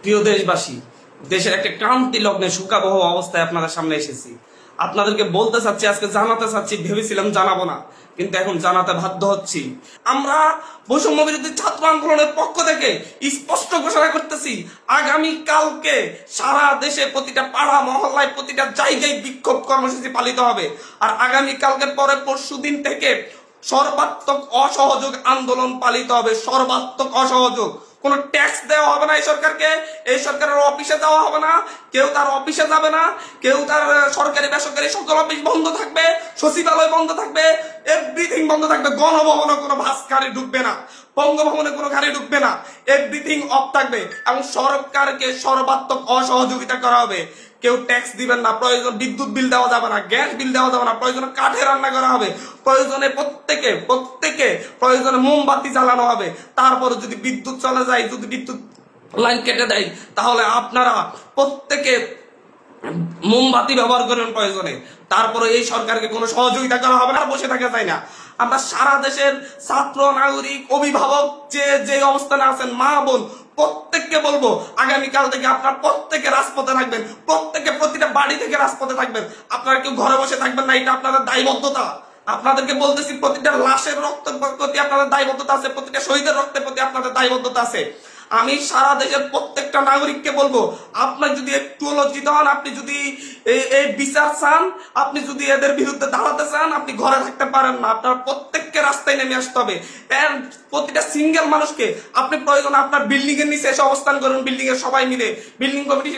প্রিয় দেশবাসী, দেশের একটা ক্রান্তি লগ্নে শোকাবহ অবস্থায় আপনাদের সামনে এসেছি। আপনাদেরকে বলতে চাচ্ছি, আজকে জানাতে চাচ্ছি, ভেবেছিলাম জানাবো না, কিন্তু এখন জানাতে বাধ্য হচ্ছি। আমরা বৈষম্য বিরোধী ছাত্র আন্দোলনের পক্ষ থেকে স্পষ্ট ঘোষণা করতেছি, আগামী কালকে সারা দেশে প্রতিটা পাড়া মহল্লায় প্রতিটা জায়গায় বিক্ষোভ কর্মসূচি পালিত হবে। আর আগামী কালকের পরে পরশুদিন থেকে সর্বাত্মক অসহযোগ আন্দোলন পালিত হবে। সর্বাত্মক অসহযোগ, কোনো ট্যাক্স দেওয়া হবে না এই সরকারকে, এই সরকারের অফিসে যাওয়া হবে না, কেউ তার অফিসে যাবে না, কেউ তার সরকারি বেসরকারি সকল অফিস বন্ধ থাকবে, সচিবালয় বন্ধ থাকবে, এভরিথিং বন্ধ থাকবে। গণভবনে কোনো বাস গাড়ি ঢুকবে না, বঙ্গভবনে কোনো গাড়ি ঢুকবে না, এভরিথিং অফ থাকবে এবং সরকারকে সর্বাত্মক অসহযোগিতা করা হবে। কেউ ট্যাক্স দিবেন না, প্রয়োজন বিদ্যুৎ বিল দেওয়া যাবে না, গ্যাস বিল দেওয়া যাবে না, প্রয়োজনে কাঠে রান্না করা হবে, প্রয়োজনে প্রত্যেকে প্রয়োজনে মোমবাতি জ্বালানো হবে। তারপরে যদি বিদ্যুৎ চলে যায়, যদি বিদ্যুৎ লাইন কেটে দেয়, তাহলে আপনারা প্রত্যেকে মোমবাতি ব্যবহার করেন প্রয়োজনে। তারপরে এই সরকারকে কোনো সহযোগিতা করা হবে না, বসে থাকা যায় না। আমরা সারা দেশের ছাত্র, নাগরিক, অভিভাবক যে অবস্থানে আছেন, মা বোন প্রত্যেককে বলবো, আগামীকাল থেকে আপনারা প্রত্যেকে রাজপথে থাকবেন, প্রত্যেকে প্রতিটা বাড়ি থেকে রাজপথে থাকবেন। আপনারা কেউ ঘরে বসে থাকবেন না, এটা আপনাদের দায়বদ্ধতা। আপনাদেরকে বলতেছি, প্রতিটা লাশের রক্তের প্রতি আপনাদের দায়বদ্ধতা আছে, প্রতিটা শহীদের রক্তের প্রতি আপনাদের দায়বদ্ধতা আছে। আমি সারা দেশের প্রত্যেকটা নাগরিককে বলবো, আপনার যদি একটু লজ্জিত হন, আপনি যদি এই বিচার চান, আপনি যদি এদের বিরুদ্ধে দাঁড়াতে চান, আপনি ঘরে থাকতে পারেন না। আপনার প্রত্যেককে রাস্তায় নেমে আসতে হবে। প্রতিটা সিঙ্গেল মানুষকে আপনি প্রয়োজন আপনার বিল্ডিং এর নিচে এসে অবস্থান করুন, বিল্ডিং এর সবাই মিলে, বিল্ডিং কমিটি,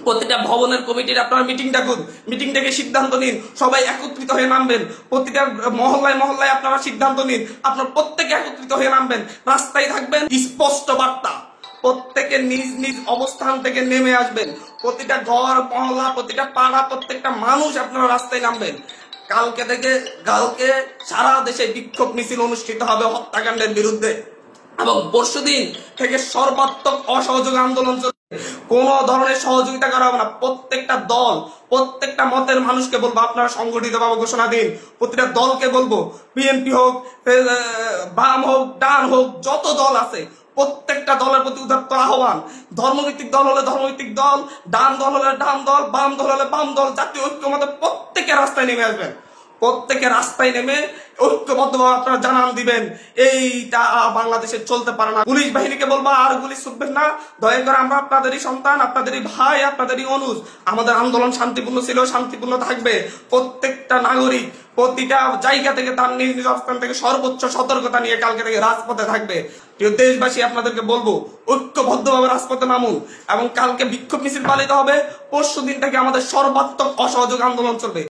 প্রতিটা ভবনের কমিটির আপনারা মিটিং ডাকুন, মিটিং ডেকে সিদ্ধান্ত নিন, সবাই একত্রিত হয়ে নামবেন। প্রতিটা মহল্লায় আপনারা সিদ্ধান্ত নিন, আপনার প্রত্যেকে একত্রিত হয়ে নামবেন, রাস্তায় থাকবেন। স্পষ্ট বার্তা, প্রত্যেকে নিজ নিজ অবস্থান থেকে নেমে আসবেন। প্রতিটা ঘর মহল্লা, প্রতিটা পাড়া, প্রত্যেকটা মানুষ আপনারা রাস্তায় নামবেন। কালকে সারা দেশে বিক্ষোভ মিছিল অনুষ্ঠিত হবে হত্যাকাণ্ডের বিরুদ্ধে এবং পরশুদিন থেকে সর্বাত্মক অসহযোগ আন্দোলন চলবে। কোন ধরনের সহযোগিতা করা হবে না। প্রত্যেকটা দল, প্রত্যেকটা মতের মানুষকে বলবো, আপনারা সংগঠিতভাবে ঘোষণা দিন। প্রতিটা দলকে বলবো, বিএনপি হোক, বাম হোক, ডান হোক, যত দল আছে প্রত্যেকটা দলের প্রতি উদাত্ত আহ্বান। ধর্মভিত্তিক দল হলে ধর্মভিত্তিক দল, ডান দল হলে ডান দল, বাম দল হলে বাম দল, জাতীয় ঐক্যমতে প্রত্যেকে রাস্তায় নেমে আসবেন। প্রত্যেকে রাস্তায় নেমে ঐক্যবদ্ধভাবে আপনারা জানান দিবেন, এইটা বাংলাদেশে চলতে পারে না। পুলিশ বাহিনীকে বলবো, আর গুলি ছুটবেন না, দয়া করে। আমরা আপনাদেরই সন্তান, আপনাদেরই ভাই, আপনাদেরই অনুজ। আমাদের আন্দোলন শান্তিপূর্ণ ছিল, শান্তিপূর্ণ থাকবে। প্রত্যেকটা নাগরিক প্রতিটা জায়গা থেকে তার নিজ নিজ অবস্থান থেকে সর্বোচ্চ সতর্কতা নিয়ে কালকে থেকে রাজপথে থাকবে। প্রিয় দেশবাসী, আপনাদেরকে বলবো, ঐক্যবদ্ধভাবে রাজপথে নামুন এবং কালকে বিক্ষোভ মিছিল পালিত হবে। পরশু দিন থেকে আমাদের সর্বাত্মক অসহযোগ আন্দোলন চলবে।